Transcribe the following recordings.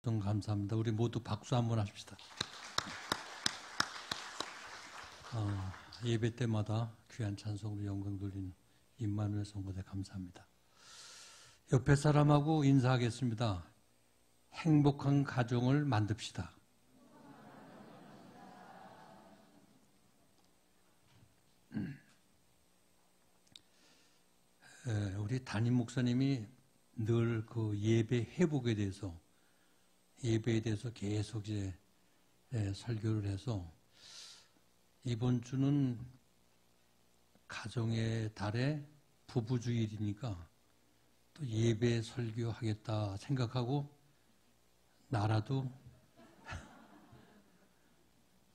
감사합니다. 우리 모두 박수 한번 하십시다. 예배 때마다 귀한 찬송으로 영광 돌리는 임마누엘 성도들 감사합니다. 옆에 사람하고 인사하겠습니다. 행복한 가정을 만듭시다. 우리 담임 목사님이 늘 그 예배 회복에 대해서 예배에 대해서 계속 이제 설교를 해서 이번 주는 가정의 달에 부부주일이니까 또 예배 설교하겠다 생각하고 나라도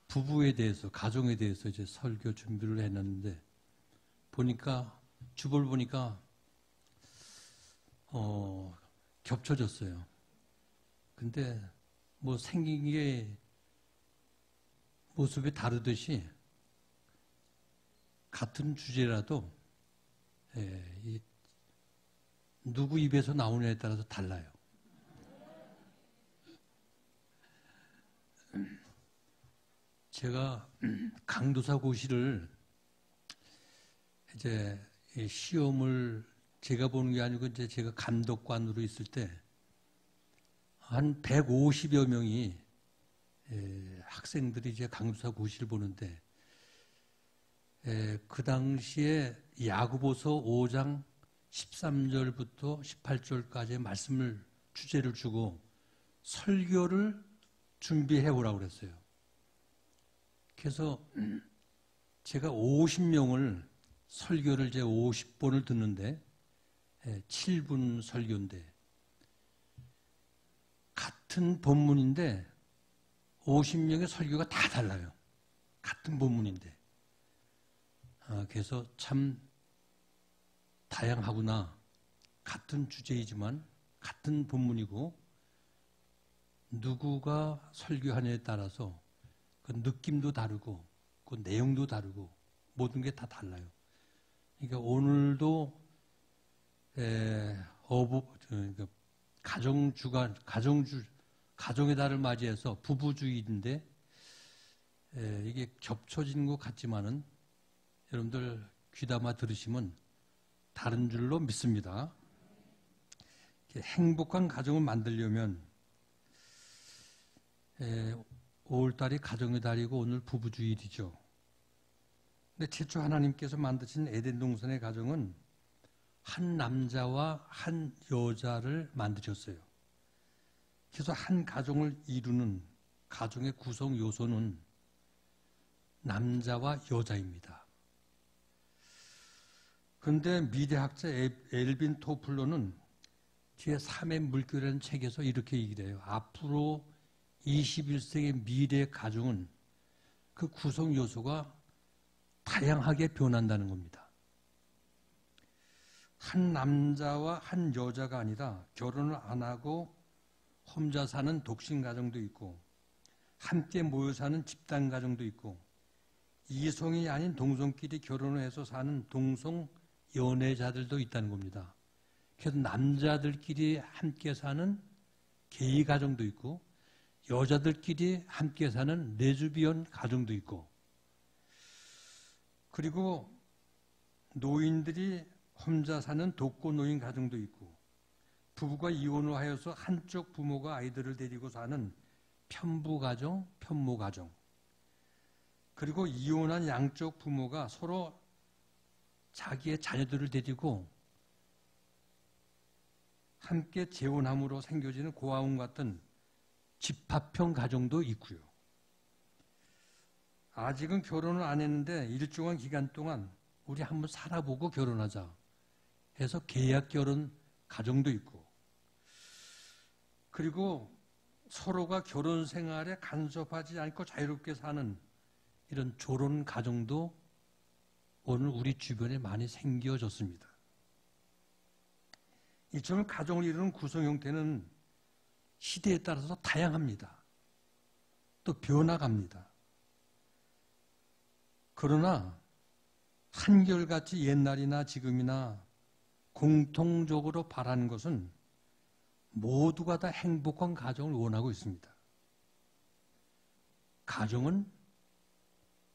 부부에 대해서 가정에 대해서 이제 설교 준비를 해놨는데 보니까 주보를 보니까 겹쳐졌어요. 근데 뭐 생긴 게 모습이 다르듯이 같은 주제라도 누구 입에서 나오느냐에 따라서 달라요. 제가 강도사 고시를 이제 시험을 제가 보는 게 아니고 이제 제가 감독관으로 있을 때 한 150여 명이 학생들이 이제 강도사 고시를 보는데 그 당시에 야고보서 5장 13절부터 18절까지의 말씀을 주제를 주고 설교를 준비해 오라고 그랬어요. 그래서 제가 50명을 설교를 이제 50번을 듣는데 7분 설교인데 같은 본문인데 50명의 설교가 다 달라요. 같은 본문인데. 그래서 참 다양하구나. 같은 주제이지만 같은 본문이고 누구가 설교하냐에 따라서 그 느낌도 다르고 그 내용도 다르고 모든 게 다 달라요. 그러니까 오늘도 가정의 달을 맞이해서 부부주일인데 이게 겹쳐진 것 같지만은 여러분들 귀담아 들으시면 다른 줄로 믿습니다. 행복한 가정을 만들려면 5월달이 가정의 달이고 오늘 부부주일이죠. 근데 최초 하나님께서 만드신 에덴 동산의 가정은 한 남자와 한 여자를 만드셨어요. 그래서 한 가정을 이루는 가정의 구성 요소는 남자와 여자입니다. 그런데 미래학자 엘빈 토플러는 제3의 물결이라는 책에서 이렇게 얘기를 해요. 앞으로 21세기 미래 가정은 그 구성 요소가 다양하게 변한다는 겁니다. 한 남자와 한 여자가 아니라 결혼을 안 하고 혼자 사는 독신 가정도 있고 함께 모여 사는 집단 가정도 있고 이성이 아닌 동성끼리 결혼을 해서 사는 동성 연애자들도 있다는 겁니다. 그래서 남자들끼리 함께 사는 게이 가정도 있고 여자들끼리 함께 사는 레즈비언 가정도 있고 그리고 노인들이 혼자 사는 독거노인 가정도 있고 부부가 이혼을 하여서 한쪽 부모가 아이들을 데리고 사는 편부가정, 편모가정 그리고 이혼한 양쪽 부모가 서로 자기의 자녀들을 데리고 함께 재혼함으로 생겨지는 고아원 같은 집합형 가정도 있고요. 아직은 결혼을 안 했는데 일정한 기간 동안 우리 한번 살아보고 결혼하자 해서 계약 결혼 가정도 있고 그리고 서로가 결혼 생활에 간섭하지 않고 자유롭게 사는 이런 조론 가정도 오늘 우리 주변에 많이 생겨졌습니다. 이처럼 가정을 이루는 구성 형태는 시대에 따라서 다양합니다. 또 변화갑니다. 그러나 한결같이 옛날이나 지금이나 공통적으로 바라는 것은 모두가 다 행복한 가정을 원하고 있습니다. 가정은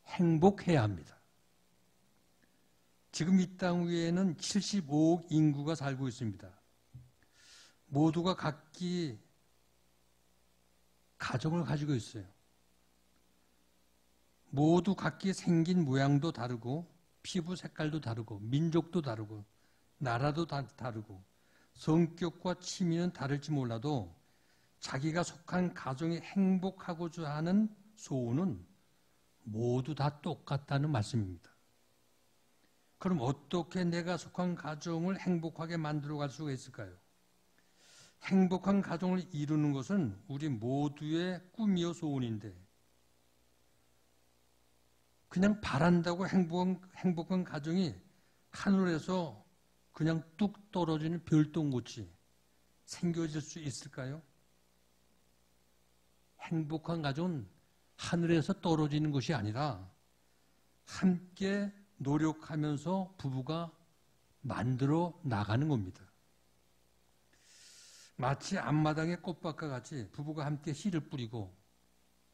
행복해야 합니다. 지금 이 땅 위에는 75억 인구가 살고 있습니다. 모두가 각기 가정을 가지고 있어요. 모두 각기 생긴 모양도 다르고 피부 색깔도 다르고 민족도 다르고 나라도 다르고 성격과 취미는 다를지 몰라도 자기가 속한 가정이 행복하고자 하는 소원은 모두 다 똑같다는 말씀입니다. 그럼 어떻게 내가 속한 가정을 행복하게 만들어갈 수가 있을까요? 행복한 가정을 이루는 것은 우리 모두의 꿈이요 소원인데 그냥 바란다고 행복한 가정이 하늘에서 그냥 뚝 떨어지는 별똥같이 생겨질 수 있을까요? 행복한 가정은 하늘에서 떨어지는 것이 아니라 함께 노력하면서 부부가 만들어 나가는 겁니다. 마치 앞마당의 꽃밭과 같이 부부가 함께 씨를 뿌리고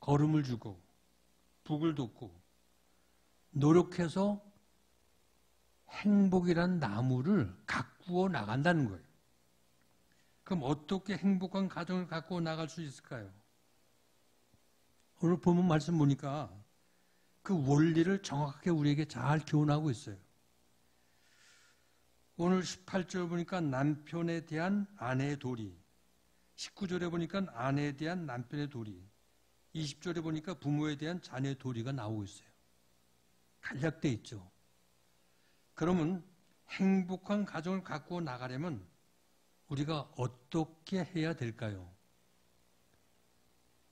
거름을 주고 북을 돋고 노력해서 행복이란 나무를 가꾸어 나간다는 거예요. 그럼 어떻게 행복한 가정을 가꾸어 나갈 수 있을까요? 오늘 본문 말씀 보니까 그 원리를 정확하게 우리에게 잘 교훈하고 있어요. 오늘 18절 보니까 남편에 대한 아내의 도리, 19절에 보니까 아내에 대한 남편의 도리, 20절에 보니까 부모에 대한 자녀의 도리가 나오고 있어요. 간략돼 있죠. 그러면 행복한 가정을 가꾸어 나가려면 우리가 어떻게 해야 될까요?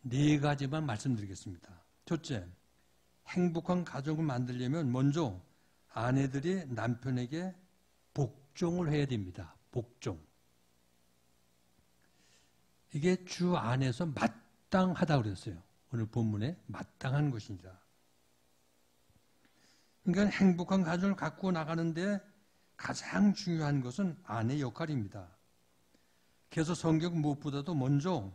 4가지만 말씀드리겠습니다. 첫째, 행복한 가정을 만들려면 먼저 아내들이 남편에게 복종을 해야 됩니다. 복종. 이게 주 안에서 마땅하다고 그랬어요. 오늘 본문에 마땅한 것입니다. 그러니까 행복한 가정을 가꾸어 나가는데 가장 중요한 것은 아내 역할입니다. 그래서 성경 무엇보다도 먼저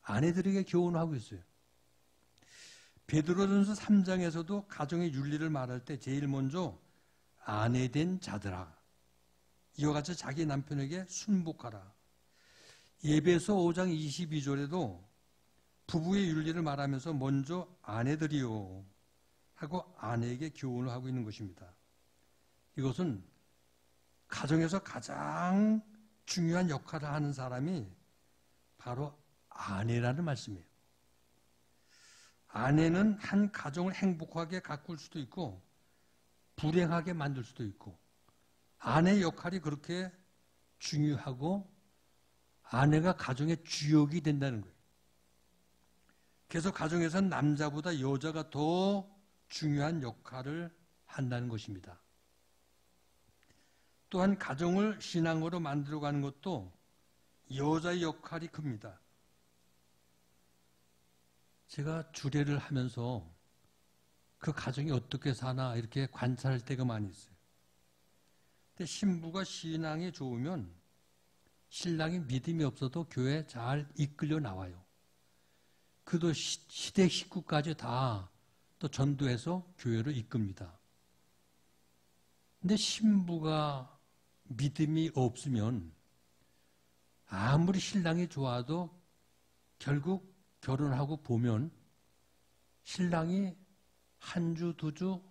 아내들에게 교훈하고 있어요. 베드로전서 3장에서도 가정의 윤리를 말할 때 제일 먼저 아내된 자들아 이와 같이 자기 남편에게 순복하라. 에베소 5장 22절에도 부부의 윤리를 말하면서 먼저 아내들이요 하고 아내에게 교훈을 하고 있는 것입니다. 이것은 가정에서 가장 중요한 역할을 하는 사람이 바로 아내라는 말씀이에요. 아내는 한 가정을 행복하게 가꿀 수도 있고 불행하게 만들 수도 있고 아내의 역할이 그렇게 중요하고 아내가 가정의 주역이 된다는 거예요. 그래서 가정에서는 남자보다 여자가 더 중요한 역할을 한다는 것입니다. 또한 가정을 신앙으로 만들어가는 것도 여자의 역할이 큽니다. 제가 주례를 하면서 그 가정이 어떻게 사나 이렇게 관찰할 때가 많이 있어요. 근데 신부가 신앙이 좋으면 신랑이 믿음이 없어도 교회에 잘 이끌려 나와요. 그도 시댁 식구까지 다 또 전도해서 교회를 이끕니다. 근데 신부가 믿음이 없으면 아무리 신랑이 좋아도 결국 결혼하고 보면 신랑이 한 주, 두 주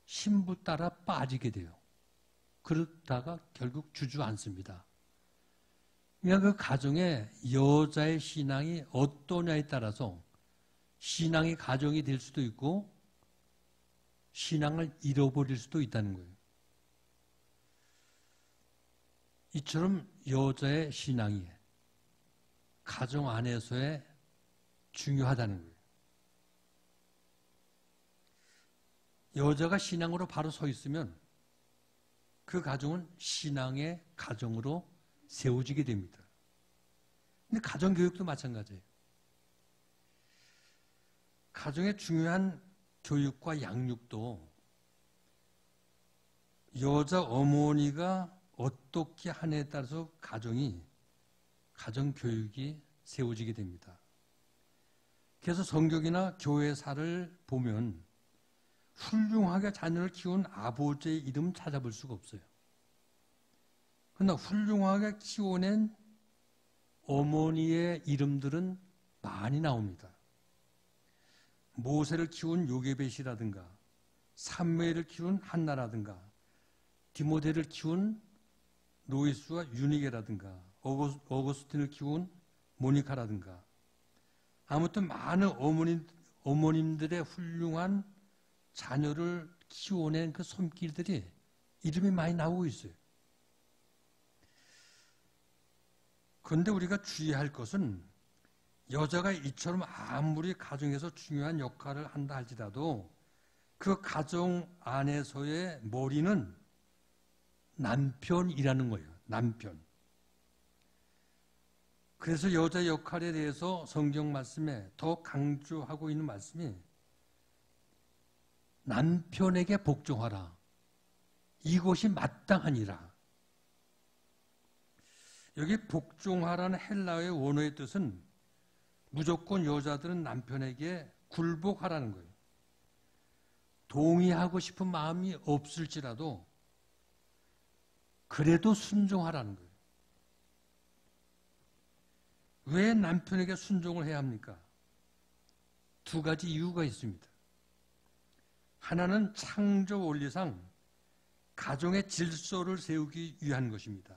신부 따라 빠지게 돼요. 그러다가 결국 주저앉습니다. 그러니까 그 가정에 여자의 신앙이 어떠냐에 따라서 신앙이 가정이 될 수도 있고 신앙을 잃어버릴 수도 있다는 거예요. 이처럼 여자의 신앙이 가정 안에서의 중요하다는 거예요. 여자가 신앙으로 바로 서 있으면 그 가정은 신앙의 가정으로 세워지게 됩니다. 근데 가정교육도 마찬가지예요. 가정의 중요한 교육과 양육도 여자 어머니가 어떻게 하느냐에 따라서 가정교육이 세워지게 됩니다. 그래서 성경이나 교회사를 보면 훌륭하게 자녀를 키운 아버지의 이름 찾아볼 수가 없어요. 그러나 훌륭하게 키워낸 어머니의 이름들은 많이 나옵니다. 모세를 키운 요게벳이라든가 삼무엘을 키운 한나라든가 디모데를 키운 로이스와 유니게라든가 어거스틴을 키운 모니카라든가 아무튼 많은 어머님들의 훌륭한 자녀를 키워낸 그 손길들이 이름이 많이 나오고 있어요. 그런데 우리가 주의할 것은 여자가 이처럼 아무리 가정에서 중요한 역할을 한다 할지라도 그 가정 안에서의 머리는 남편이라는 거예요. 남편. 그래서 여자 역할에 대해서 성경 말씀에 더 강조하고 있는 말씀이 남편에게 복종하라. 이것이 마땅하니라. 여기 복종하라는 헬라어의 원어의 뜻은 무조건 여자들은 남편에게 굴복하라는 거예요. 동의하고 싶은 마음이 없을지라도 그래도 순종하라는 거예요. 왜 남편에게 순종을 해야 합니까? 두 가지 이유가 있습니다. 하나는 창조 원리상 가정의 질서를 세우기 위한 것입니다.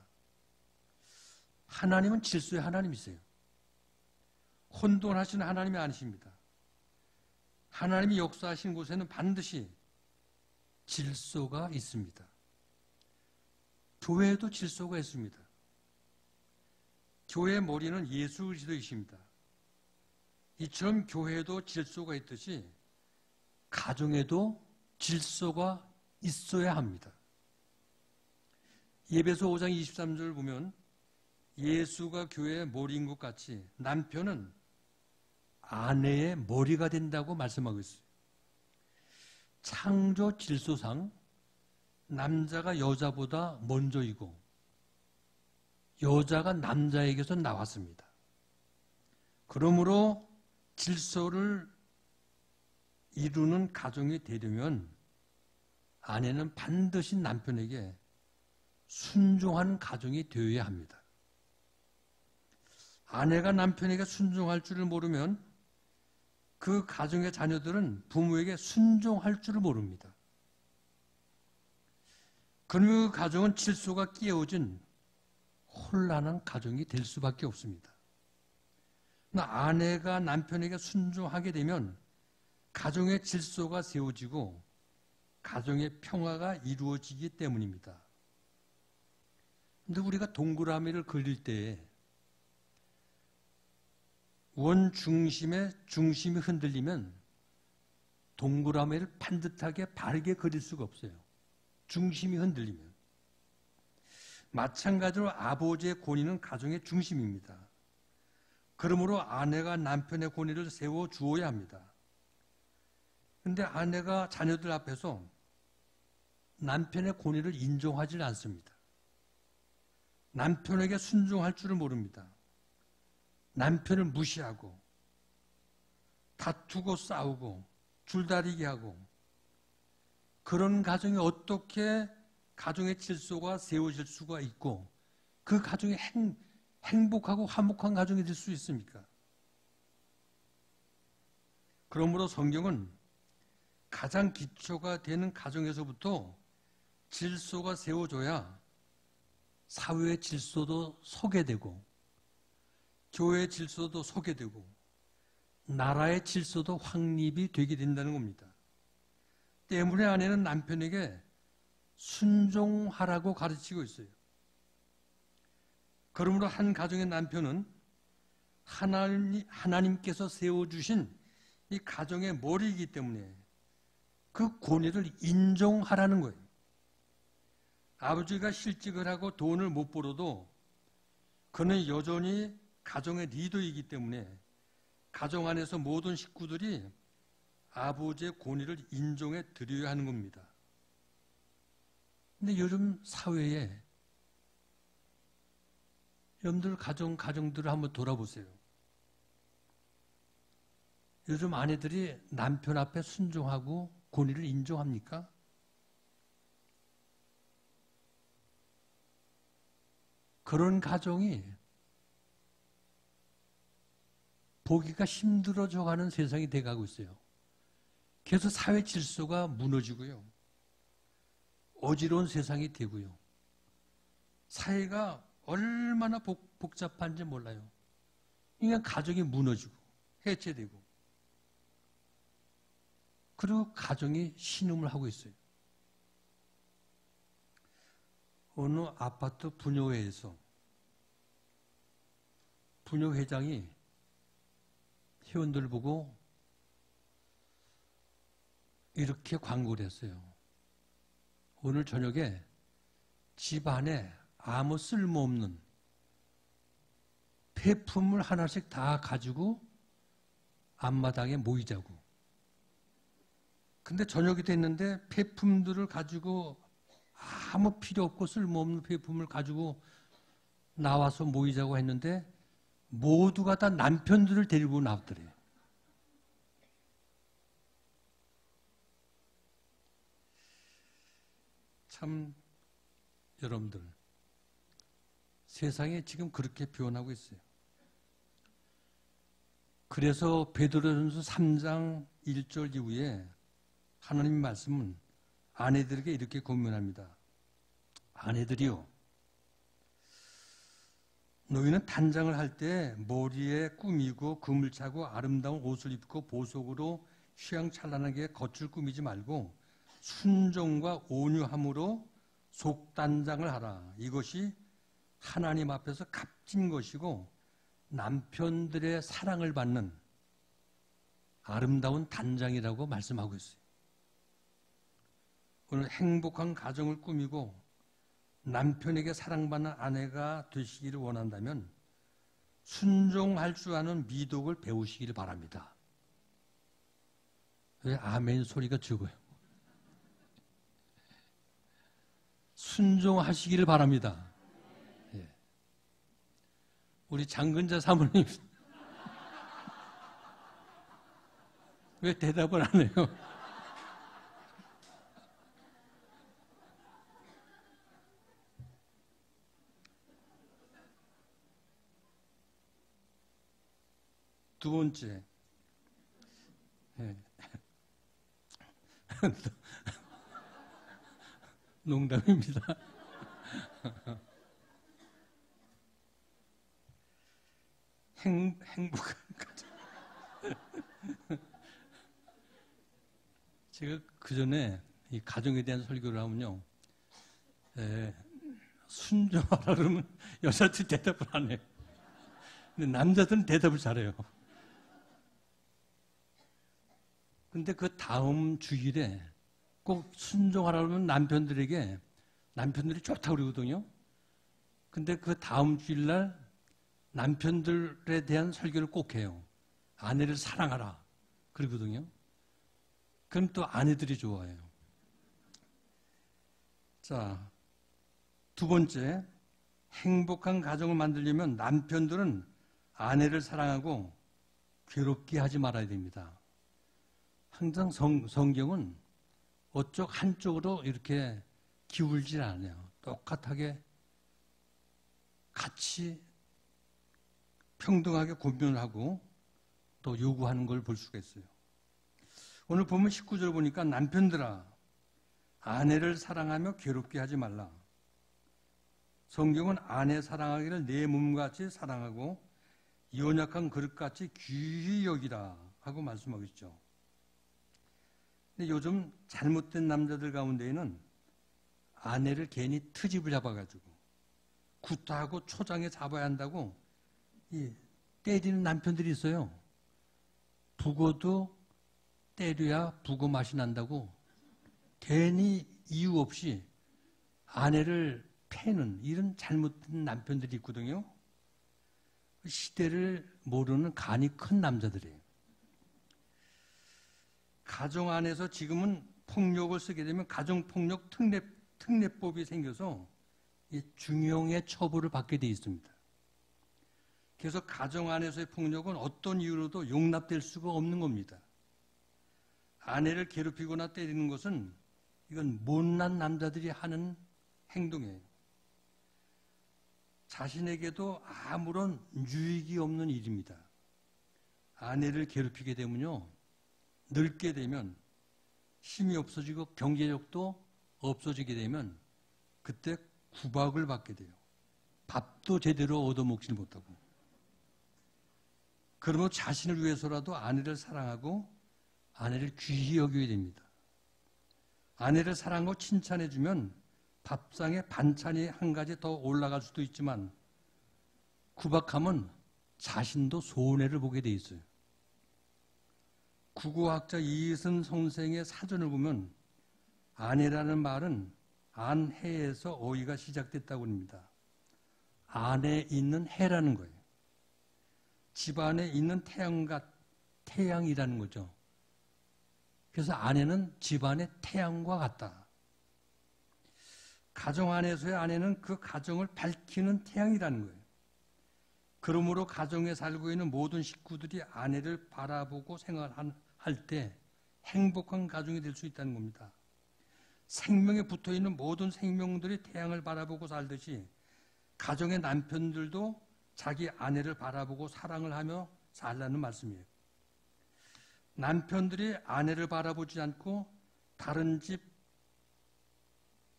하나님은 질서의 하나님이세요. 혼돈하시는 하나님이 아니십니다. 하나님이 역사하신 곳에는 반드시 질서가 있습니다. 교회에도 질서가 있습니다. 교회의 머리는 예수 그리스도이십니다. 이처럼 교회에도 질서가 있듯이 가정에도 질서가 있어야 합니다. 예배소 5장 23절을 보면 예수가 교회의 머리인 것 같이 남편은 아내의 머리가 된다고 말씀하고 있어요. 창조 질서상 남자가 여자보다 먼저이고 여자가 남자에게서 나왔습니다. 그러므로 질서를 이루는 가정이 되려면 아내는 반드시 남편에게 순종하는 가정이 되어야 합니다. 아내가 남편에게 순종할 줄을 모르면 그 가정의 자녀들은 부모에게 순종할 줄을 모릅니다. 그러면 그 가정은 질서가 깨어진 혼란한 가정이 될 수밖에 없습니다. 아내가 남편에게 순종하게 되면 가정의 질서가 세워지고 가정의 평화가 이루어지기 때문입니다. 그런데 우리가 동그라미를 그릴 때 원 중심의 중심이 흔들리면 동그라미를 반듯하게 바르게 그릴 수가 없어요. 중심이 흔들리면. 마찬가지로 아버지의 권위는 가정의 중심입니다. 그러므로 아내가 남편의 권위를 세워주어야 합니다. 그런데 아내가 자녀들 앞에서 남편의 권위를 인정하지 않습니다. 남편에게 순종할 줄을 모릅니다. 남편을 무시하고 다투고 싸우고 줄다리기 하고 그런 가정이 어떻게 가정의 질서가 세워질 수가 있고 그 가정이 행복하고 화목한 가정이 될 수 있습니까? 그러므로 성경은 가장 기초가 되는 가정에서부터 질서가 세워져야 사회의 질서도 서게 되고 교회의 질서도 서게 되고 나라의 질서도 확립이 되게 된다는 겁니다. 때문에 아내는 남편에게 순종하라고 가르치고 있어요. 그러므로 한 가정의 남편은 하나님께서 세워주신 이 가정의 머리이기 때문에 그 권위를 인정하라는 거예요. 아버지가 실직을 하고 돈을 못 벌어도 그는 여전히 가정의 리더이기 때문에 가정 안에서 모든 식구들이 아버지의 권위를 인정해 드려야 하는 겁니다. 근데 요즘 사회에 여러분들 가정들을 한번 돌아보세요. 요즘 아내들이 남편 앞에 순종하고 권위를 인정합니까? 그런 가정이 보기가 힘들어져가는 세상이 돼가고 있어요. 계속 사회 질서가 무너지고요. 어지러운 세상이 되고요. 사회가 얼마나 복잡한지 몰라요. 그러니까 가정이 무너지고 해체되고 그리고 가정이 신음을 하고 있어요. 어느 아파트 분녀회에서 분녀회장이 회원들 보고 이렇게 광고를 했어요. 오늘 저녁에 집 안에 아무 쓸모없는 폐품을 하나씩 다 가지고 앞마당에 모이자고. 근데 저녁이 됐는데 폐품들을 가지고 아무 필요 없고 쓸모없는 폐품을 가지고 나와서 모이자고 했는데 모두가 다 남편들을 데리고 나왔더래요. 참 여러분들 세상이 지금 그렇게 변하고 있어요. 그래서 베드로전서 3장 1절 이후에 하나님 말씀은 아내들에게 이렇게 권면합니다. 아내들이요, 너희는 단장을 할 때 머리에 꾸미고 금을 차고 아름다운 옷을 입고 보석으로 휘황찬란하게 겉을 꾸미지 말고 순종과 온유함으로 속단장을 하라. 이것이 하나님 앞에서 값진 것이고 남편들의 사랑을 받는 아름다운 단장이라고 말씀하고 있어요. 오늘 행복한 가정을 꾸미고 남편에게 사랑받는 아내가 되시기를 원한다면 순종할 줄 아는 미덕을 배우시기를 바랍니다. 왜 아멘 소리가 적어요? 순종하시기를 바랍니다. 예. 우리 장근자 사모님 왜 대답을 안 해요? 두 번째, 예. 농담입니다. 행복한 가정. 제가 그 전에 이 가정에 대한 설교를 하면요, 순종하라 그러면 여자들이 대답을 안 해요. 근데 남자들은 대답을 잘해요. 근데 그 다음 주일에 꼭 순종하라 그러면 남편들이 좋다고 그러거든요. 근데 그 다음 주일날 남편들에 대한 설교를 꼭 해요. 아내를 사랑하라 그러거든요. 그럼 또 아내들이 좋아해요. 자, 두 번째, 행복한 가정을 만들려면 남편들은 아내를 사랑하고 괴롭게 하지 말아야 됩니다. 항상 성경은 어쪽 한쪽으로 이렇게 기울질 않아요. 똑같하게 같이 평등하게 권면하고 또 요구하는 걸 볼 수가 있어요. 오늘 보면 19절 보니까 남편들아 아내를 사랑하며 괴롭게 하지 말라. 성경은 아내 사랑하기를 내 몸같이 사랑하고 연약한 그릇같이 귀히 여기라 하고 말씀하고 있죠. 근데 요즘 잘못된 남자들 가운데에는 아내를 괜히 트집을 잡아가지고 구타하고 초장에 잡아야 한다고 때리는 남편들이 있어요. 북어도 때려야 북어 맛이 난다고 괜히 이유 없이 아내를 패는 이런 잘못된 남편들이 있거든요. 시대를 모르는 간이 큰 남자들이에요. 가정 안에서 지금은 폭력을 쓰게 되면 가정폭력 특례법이 생겨서 중형의 처벌을 받게 돼 있습니다. 그래서 가정 안에서의 폭력은 어떤 이유로도 용납될 수가 없는 겁니다. 아내를 괴롭히거나 때리는 것은 이건 못난 남자들이 하는 행동이에요. 자신에게도 아무런 유익이 없는 일입니다. 아내를 괴롭히게 되면요, 늙게 되면 힘이 없어지고 경제력도 없어지게 되면 그때 구박을 받게 돼요. 밥도 제대로 얻어먹지 못하고. 그러면 자신을 위해서라도 아내를 사랑하고 아내를 귀히 여겨야 됩니다. 아내를 사랑하고 칭찬해주면 밥상에 반찬이 한 가지 더 올라갈 수도 있지만 구박하면 자신도 손해를 보게 돼 있어요. 국어학자 이희선 선생의 사전을 보면 아내라는 말은 안해에서 어휘가 시작됐다고 합니다. 안에 있는 해라는 거예요. 집안에 있는 태양이라는 거죠. 그래서 아내는 집안의 태양과 같다. 가정 안에서의 아내는 그 가정을 밝히는 태양이라는 거예요. 그러므로 가정에 살고 있는 모든 식구들이 아내를 바라보고 생활할 때 행복한 가정이 될 수 있다는 겁니다. 생명에 붙어있는 모든 생명들이 태양을 바라보고 살듯이 가정의 남편들도 자기 아내를 바라보고 사랑을 하며 살라는 말씀이에요. 남편들이 아내를 바라보지 않고 다른 집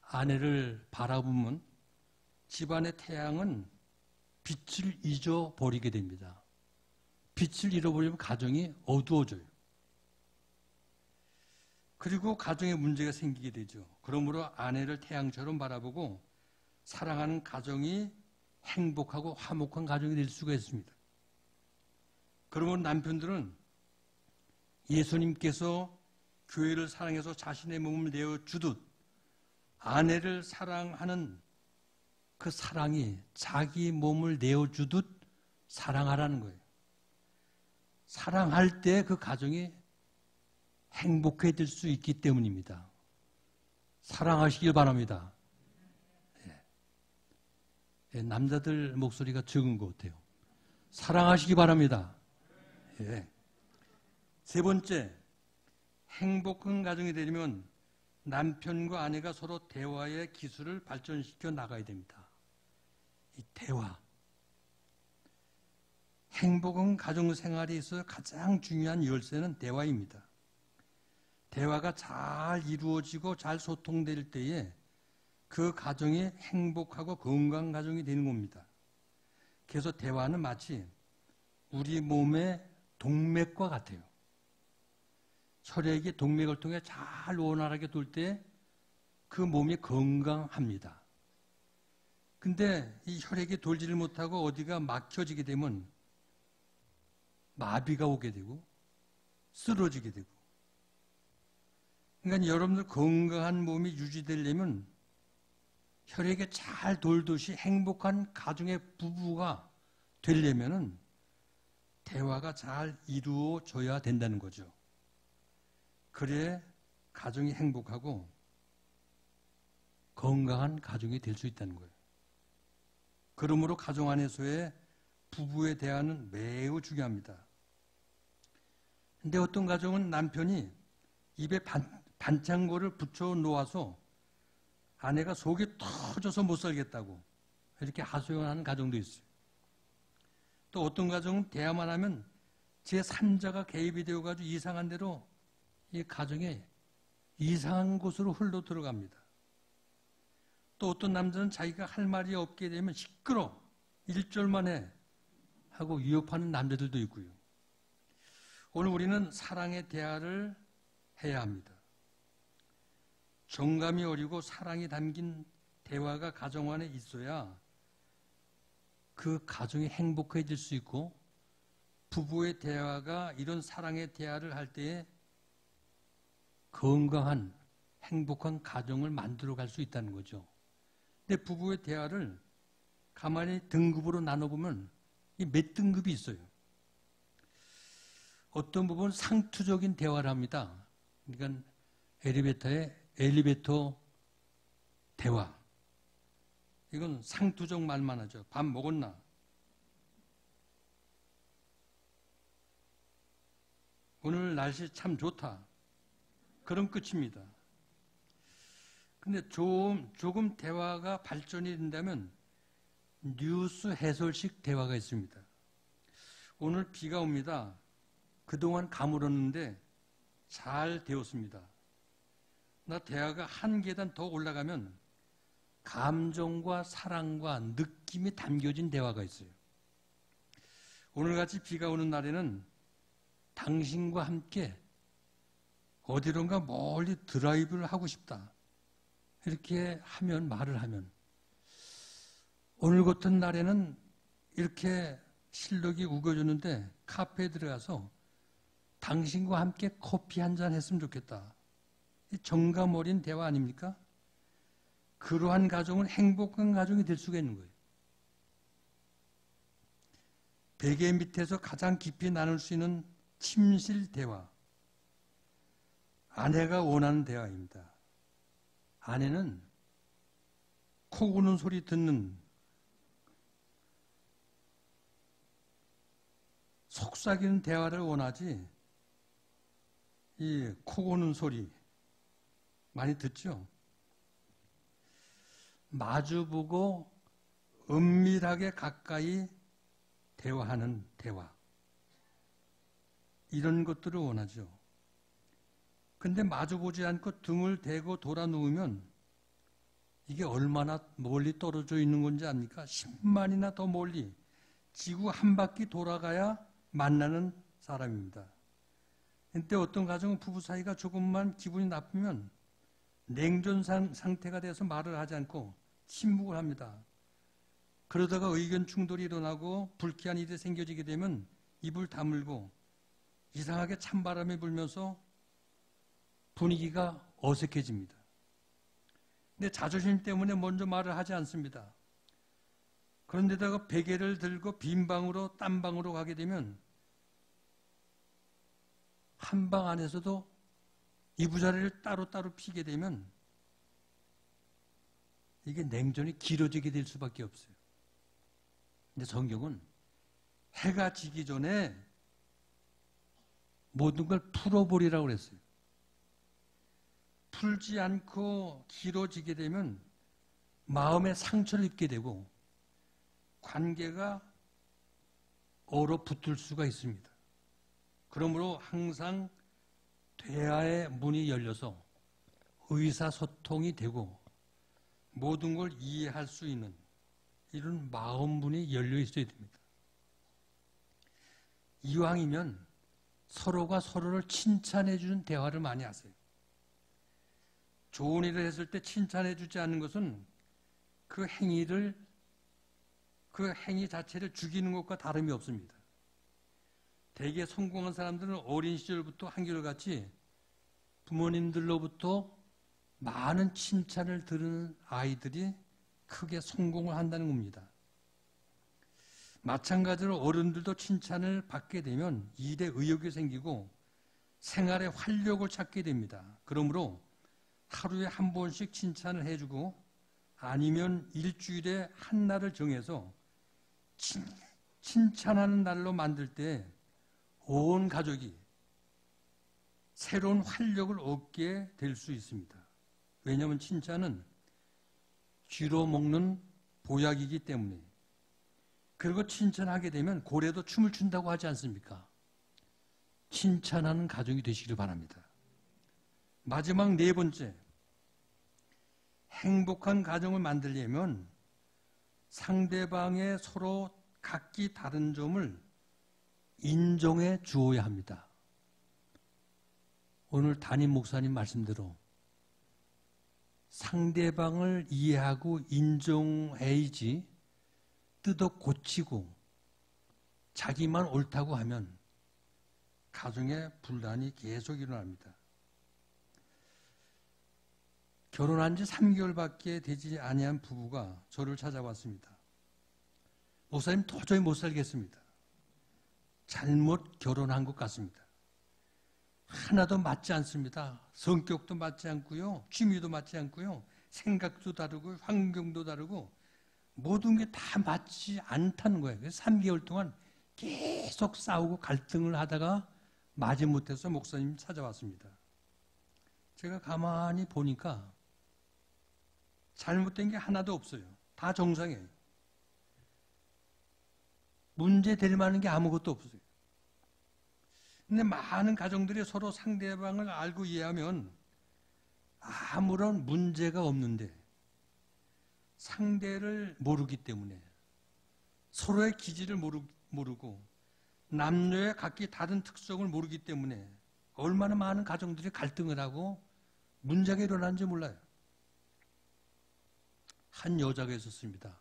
아내를 바라보면 집안의 태양은 빛을 잊어버리게 됩니다. 빛을 잃어버리면 가정이 어두워져요. 그리고 가정에 문제가 생기게 되죠. 그러므로 아내를 태양처럼 바라보고 사랑하는 가정이 행복하고 화목한 가정이 될 수가 있습니다. 그러면 남편들은 예수님께서 교회를 사랑해서 자신의 몸을 내어주듯 아내를 사랑하는 그 사랑이 자기 몸을 내어주듯 사랑하라는 거예요. 사랑할 때 그 가정이 행복해질 수 있기 때문입니다. 사랑하시길 바랍니다. 예, 남자들 목소리가 적은 것 같아요. 사랑하시기 바랍니다. 예. 세 번째, 행복한 가정이 되려면 남편과 아내가 서로 대화의 기술을 발전시켜 나가야 됩니다. 이 대화. 행복한 가정생활에 있어서 가장 중요한 열쇠는 대화입니다. 대화가 잘 이루어지고 잘 소통될 때에 그 가정이 행복하고 건강한 가정이 되는 겁니다. 그래서 대화는 마치 우리 몸의 동맥과 같아요. 혈액이 동맥을 통해 잘 원활하게 돌 때 그 몸이 건강합니다. 근데 이 혈액이 돌지를 못하고 어디가 막혀지게 되면 마비가 오게 되고 쓰러지게 되고. 그러니까 여러분들 건강한 몸이 유지되려면 혈액이 잘 돌듯이 행복한 가정의 부부가 되려면은 대화가 잘 이루어져야 된다는 거죠. 그래 가정이 행복하고 건강한 가정이 될 수 있다는 거예요. 그러므로 가정 안에서의 부부의 대화는 매우 중요합니다. 근데 어떤 가정은 남편이 입에 반창고를 붙여 놓아서 아내가 속이 터져서 못 살겠다고 이렇게 하소연하는 가정도 있어요. 또 어떤 가정은 대화만 하면 제3자가 개입이 되어가지고 이상한 대로 이 가정에 이상한 곳으로 흘러 들어갑니다. 또 어떤 남자는 자기가 할 말이 없게 되면 시끄러, 1절만 해 하고 위협하는 남자들도 있고요. 오늘 우리는 사랑의 대화를 해야 합니다. 정감이 어리고 사랑이 담긴 대화가 가정 안에 있어야 그 가정이 행복해질 수 있고 부부의 대화가 이런 사랑의 대화를 할 때에 건강한 행복한 가정을 만들어갈 수 있다는 거죠. 근데 부부의 대화를 가만히 등급으로 나눠보면 몇 등급이 있어요. 어떤 부분은 상투적인 대화를 합니다. 그러니까 엘리베이터 대화. 이건 상투적 말만 하죠. 밥 먹었나? 오늘 날씨 참 좋다. 그럼 끝입니다. 근데 조금 대화가 발전이 된다면 뉴스 해설식 대화가 있습니다. 오늘 비가 옵니다. 그동안 가물었는데 잘 되었습니다. 나 대화가 한 계단 더 올라가면 감정과 사랑과 느낌이 담겨진 대화가 있어요. 오늘같이 비가 오는 날에는 당신과 함께 어디론가 멀리 드라이브를 하고 싶다. 이렇게 하면, 말을 하면, 오늘 같은 날에는 이렇게 실록이 우거졌는데 카페에 들어가서 당신과 함께 커피 한잔 했으면 좋겠다. 이 정감 어린 대화 아닙니까? 그러한 가정은 행복한 가정이 될 수가 있는 거예요. 베개 밑에서 가장 깊이 나눌 수 있는 침실 대화. 아내가 원하는 대화입니다. 아내는 코 고는 소리 듣는 속삭이는 대화를 원하지 이 코 고는 소리 많이 듣죠? 마주보고 은밀하게 가까이 대화하는 대화. 이런 것들을 원하죠. 근데 마주보지 않고 등을 대고 돌아 누우면 이게 얼마나 멀리 떨어져 있는 건지 압니까? 10만이나 더 멀리 지구 한 바퀴 돌아가야 만나는 사람입니다. 근데 어떤 가정은 부부 사이가 조금만 기분이 나쁘면 냉전 상태가 돼서 말을 하지 않고 침묵을 합니다. 그러다가 의견 충돌이 일어나고 불쾌한 일이 생겨지게 되면 입을 다물고 이상하게 찬바람이 불면서 분위기가 어색해집니다. 근데 자존심 때문에 먼저 말을 하지 않습니다. 그런데다가 베개를 들고 빈 방으로 딴 방으로 가게 되면 한 방 안에서도 이부자리를 따로따로 피게 되면 이게 냉전이 길어지게 될 수밖에 없어요. 근데 성경은 해가 지기 전에 모든 걸 풀어버리라고 그랬어요. 풀지 않고 길어지게 되면 마음에 상처를 입게 되고 관계가 얼어붙을 수가 있습니다. 그러므로 항상 대화의 문이 열려서 의사소통이 되고 모든 걸 이해할 수 있는 이런 마음문이 열려 있어야 됩니다. 이왕이면 서로가 서로를 칭찬해 주는 대화를 많이 하세요. 좋은 일을 했을 때 칭찬해 주지 않는 것은 그 행위 자체를 죽이는 것과 다름이 없습니다. 대개 성공한 사람들은 어린 시절부터 한결같이 부모님들로부터 많은 칭찬을 들은 아이들이 크게 성공을 한다는 겁니다. 마찬가지로 어른들도 칭찬을 받게 되면 일에 의욕이 생기고 생활에 활력을 찾게 됩니다. 그러므로 하루에 한 번씩 칭찬을 해주고 아니면 일주일에 한 날을 정해서 칭찬하는 날로 만들 때 온 가족이 새로운 활력을 얻게 될 수 있습니다. 왜냐하면 칭찬은 쥐로 먹는 보약이기 때문에. 그리고 칭찬하게 되면 고래도 춤을 춘다고 하지 않습니까? 칭찬하는 가정이 되시기를 바랍니다. 마지막 네 번째, 행복한 가정을 만들려면 상대방의 서로 각기 다른 점을 인정해 주어야 합니다. 오늘 담임 목사님 말씀대로 상대방을 이해하고 인정해야지 뜯어 고치고 자기만 옳다고 하면 가정에 분란이 계속 일어납니다. 결혼한 지 3개월밖에 되지 아니한 부부가 저를 찾아왔습니다. 목사님 도저히 못 살겠습니다. 잘못 결혼한 것 같습니다. 하나도 맞지 않습니다. 성격도 맞지 않고요. 취미도 맞지 않고요. 생각도 다르고 환경도 다르고 모든 게 다 맞지 않다는 거예요. 그래서 3개월 동안 계속 싸우고 갈등을 하다가 마지못해서 목사님 찾아왔습니다. 제가 가만히 보니까 잘못된 게 하나도 없어요. 다 정상이에요. 문제 될 만한 게 아무것도 없어요. 근데 많은 가정들이 서로 상대방을 알고 이해하면 아무런 문제가 없는데 상대를 모르기 때문에 서로의 기질을 모르고 남녀의 각기 다른 특성을 모르기 때문에 얼마나 많은 가정들이 갈등을 하고 문제가 일어나는지 몰라요. 한 여자가 있었습니다.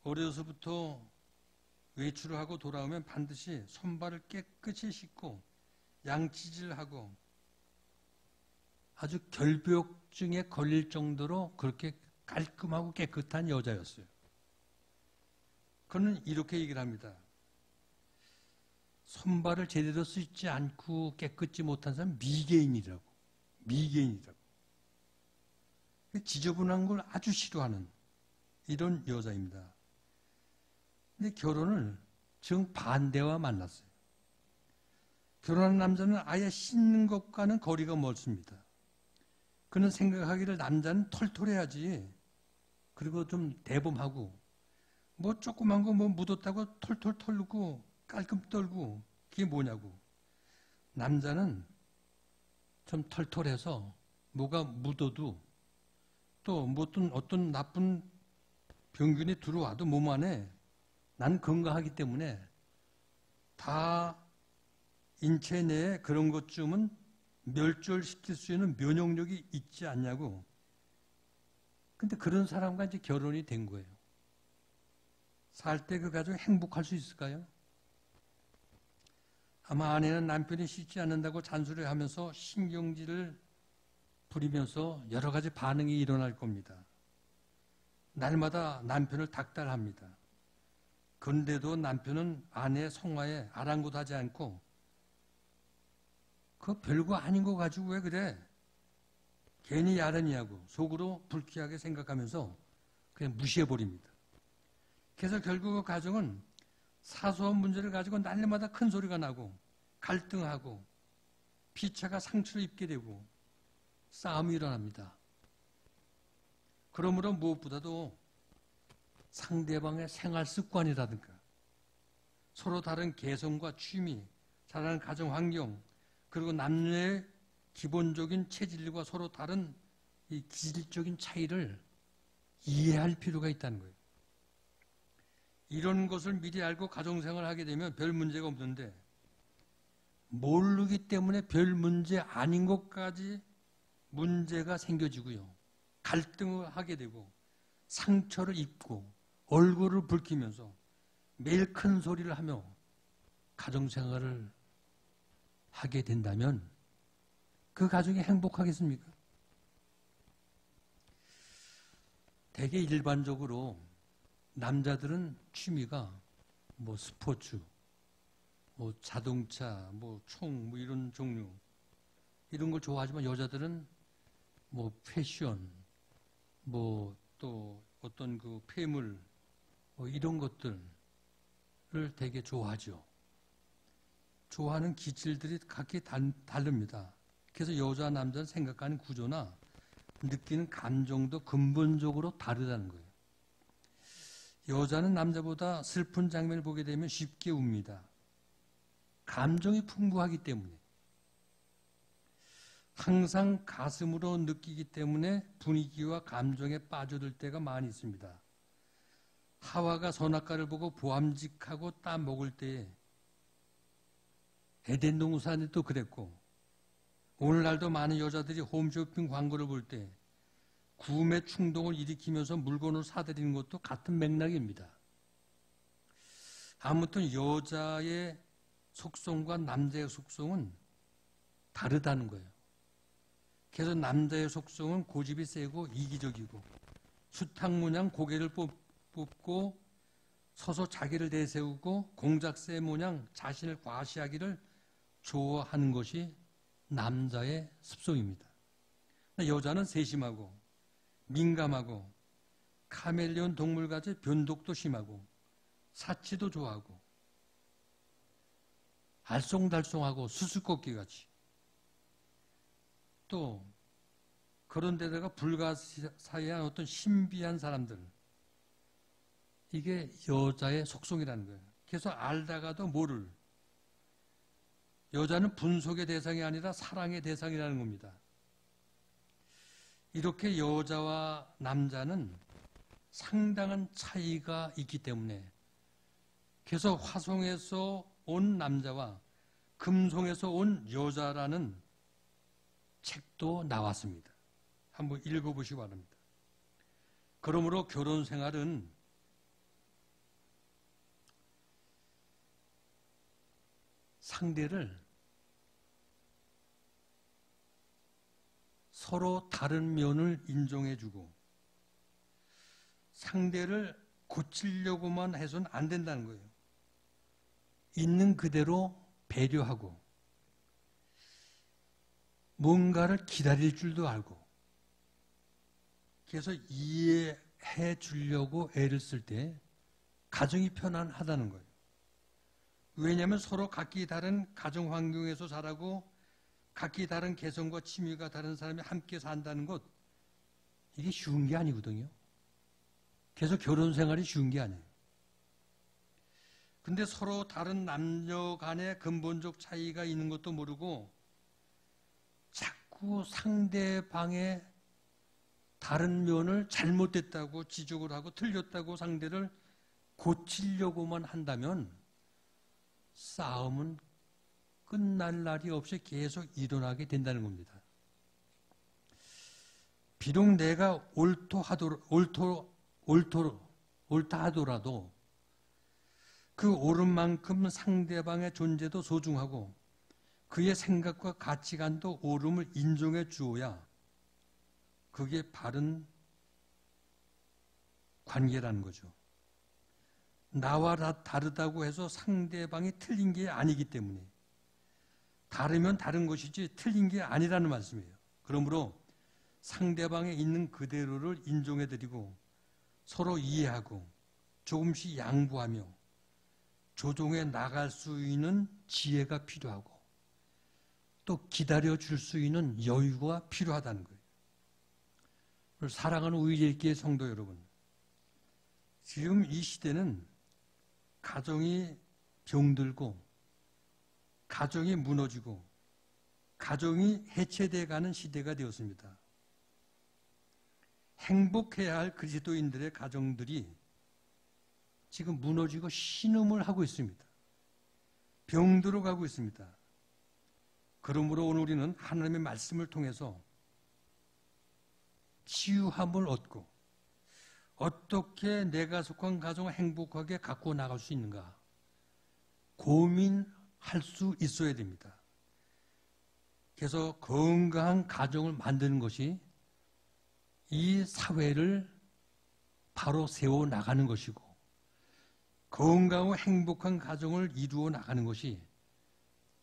어려서부터 외출을 하고 돌아오면 반드시 손발을 깨끗이 씻고 양치질하고 아주 결벽증에 걸릴 정도로 그렇게 깔끔하고 깨끗한 여자였어요. 그는 이렇게 얘기를 합니다. 손발을 제대로 씻지 않고 깨끗지 못한 사람은 미개인이라고. 미개인이라고. 지저분한 걸 아주 싫어하는 이런 여자입니다. 근데 결혼을 정반대와 만났어요. 결혼한 남자는 아예 씻는 것과는 거리가 멀습니다. 그는 생각하기를 남자는 털털해야지. 그리고 좀 대범하고 뭐 조그만 거 뭐 묻었다고 털털 털고 깔끔 떨고 그게 뭐냐고. 남자는 좀 털털해서 뭐가 묻어도 또 어떤 나쁜 병균이 들어와도 몸 안에 난 건강하기 때문에 다 인체 내에 그런 것쯤은 멸절시킬 수 있는 면역력이 있지 않냐고. 근데 그런 사람과 이제 결혼이 된 거예요. 살 때 그 가정이 행복할 수 있을까요? 아마 아내는 남편이 씻지 않는다고 잔소리를 하면서 신경질을 부리면서 여러 가지 반응이 일어날 겁니다. 날마다 남편을 닥달합니다. 그런데도 남편은 아내의 성화에 아랑곳하지 않고 그거 별거 아닌 거 가지고 왜 그래? 괜히 야단이냐고 속으로 불쾌하게 생각하면서 그냥 무시해버립니다. 그래서 결국 그 가정은 사소한 문제를 가지고 날마다 큰 소리가 나고 갈등하고 피차가 상처를 입게 되고 싸움이 일어납니다. 그러므로 무엇보다도 상대방의 생활 습관이라든가 서로 다른 개성과 취미, 자라는 가정 환경, 그리고 남녀의 기본적인 체질과 서로 다른 이 기질적인 차이를 이해할 필요가 있다는 거예요. 이런 것을 미리 알고 가정생활을 하게 되면 별 문제가 없는데 모르기 때문에 별 문제 아닌 것까지 문제가 생겨지고요. 갈등을 하게 되고 상처를 입고 얼굴을 붉히면서 매일 큰 소리를 하며 가정생활을 하게 된다면 그 가정이 행복하겠습니까? 되게 일반적으로 남자들은 취미가 뭐 스포츠, 뭐 자동차, 뭐 총, 뭐 이런 종류 이런 걸 좋아하지만 여자들은 뭐 패션, 뭐 또 어떤 그 폐물 뭐 이런 것들을 되게 좋아하죠. 좋아하는 기질들이 각기 다릅니다. 그래서 여자, 남자는 생각하는 구조나 느끼는 감정도 근본적으로 다르다는 거예요. 여자는 남자보다 슬픈 장면을 보게 되면 쉽게 웁니다. 감정이 풍부하기 때문에. 항상 가슴으로 느끼기 때문에 분위기와 감정에 빠져들 때가 많이 있습니다. 하와가 선악과를 보고 보암직하고 따먹을 때에 에덴 동산에도 그랬고 오늘날도 많은 여자들이 홈쇼핑 광고를 볼 때 구매 충동을 일으키면서 물건을 사들이는 것도 같은 맥락입니다. 아무튼 여자의 속성과 남자의 속성은 다르다는 거예요. 그래서 남자의 속성은 고집이 세고 이기적이고 수탉 모양 고개를 뽑고 서서 자기를 내세우고 공작새 모양 자신을 과시하기를 좋아하는 것이 남자의 습성입니다. 여자는 세심하고 민감하고 카멜레온 동물같이 변덕도 심하고 사치도 좋아하고 알쏭달쏭하고 수수께끼같이 또 그런 데다가 불가사의한 어떤 신비한 사람들, 이게 여자의 속성이라는 거예요. 그래서 알다가도 모를, 여자는 분속의 대상이 아니라 사랑의 대상이라는 겁니다. 이렇게 여자와 남자는 상당한 차이가 있기 때문에, 그래서 화성에서 온 남자와 금송에서 온 여자라는 책도 나왔습니다. 한번 읽어보시기 바랍니다. 그러므로 결혼 생활은 상대를 서로 다른 면을 인정해주고 상대를 고치려고만 해서는 안 된다는 거예요. 있는 그대로 배려하고 뭔가를 기다릴 줄도 알고, 그래서 이해해 주려고 애를 쓸 때 가정이 편안하다는 거예요. 왜냐하면 서로 각기 다른 가정 환경에서 자라고 각기 다른 개성과 취미가 다른 사람이 함께 산다는 것, 이게 쉬운 게 아니거든요. 그래서 결혼 생활이 쉬운 게 아니에요. 근데 서로 다른 남녀 간의 근본적 차이가 있는 것도 모르고 자꾸 상대방의 다른 면을 잘못됐다고 지적을 하고 틀렸다고 상대를 고치려고만 한다면 싸움은 끝날 날이 없이 계속 일어나게 된다는 겁니다. 비록 내가 옳다 하더라도 그 옳은 만큼 상대방의 존재도 소중하고 그의 생각과 가치관도 옳음을 인정해 주어야 그게 바른 관계라는 거죠. 나와 다르다고 해서 상대방이 틀린 게 아니기 때문에, 다르면 다른 것이지 틀린 게 아니라는 말씀이에요. 그러므로 상대방에 있는 그대로를 인정해드리고 서로 이해하고 조금씩 양보하며 조정해 나갈 수 있는 지혜가 필요하고 또 기다려줄 수 있는 여유가 필요하다는 거예요. 사랑하는 의리있게 성도 여러분, 지금 이 시대는 가정이 병들고 가정이 무너지고 가정이 해체돼가는 시대가 되었습니다. 행복해야 할 그리스도인들의 가정들이 지금 무너지고 신음을 하고 있습니다. 병들어 가고 있습니다. 그러므로 오늘 우리는 하나님의 말씀을 통해서 치유함을 얻고 어떻게 내가 속한 가정을 행복하게 갖고 나갈 수 있는가 고민할 수 있어야 됩니다. 그래서 건강한 가정을 만드는 것이 이 사회를 바로 세워 나가는 것이고, 건강하고 행복한 가정을 이루어 나가는 것이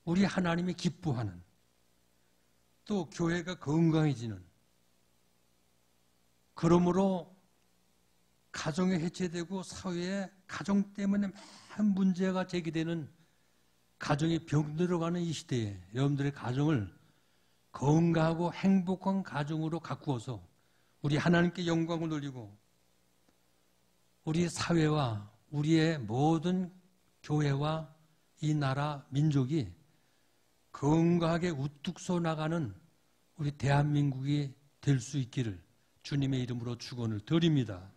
우리 하나님이 기뻐하는, 또 교회가 건강해지는, 그러므로 가정이 해체되고 사회에 가정 때문에 많은 문제가 제기되는, 가정이 병들어가는 이 시대에 여러분들의 가정을 건강하고 행복한 가정으로 가꾸어서 우리 하나님께 영광을 돌리고 우리 사회와 우리의 모든 교회와 이 나라 민족이 건강하게 우뚝 서 나가는 우리 대한민국이 될 수 있기를 주님의 이름으로 축원을 드립니다.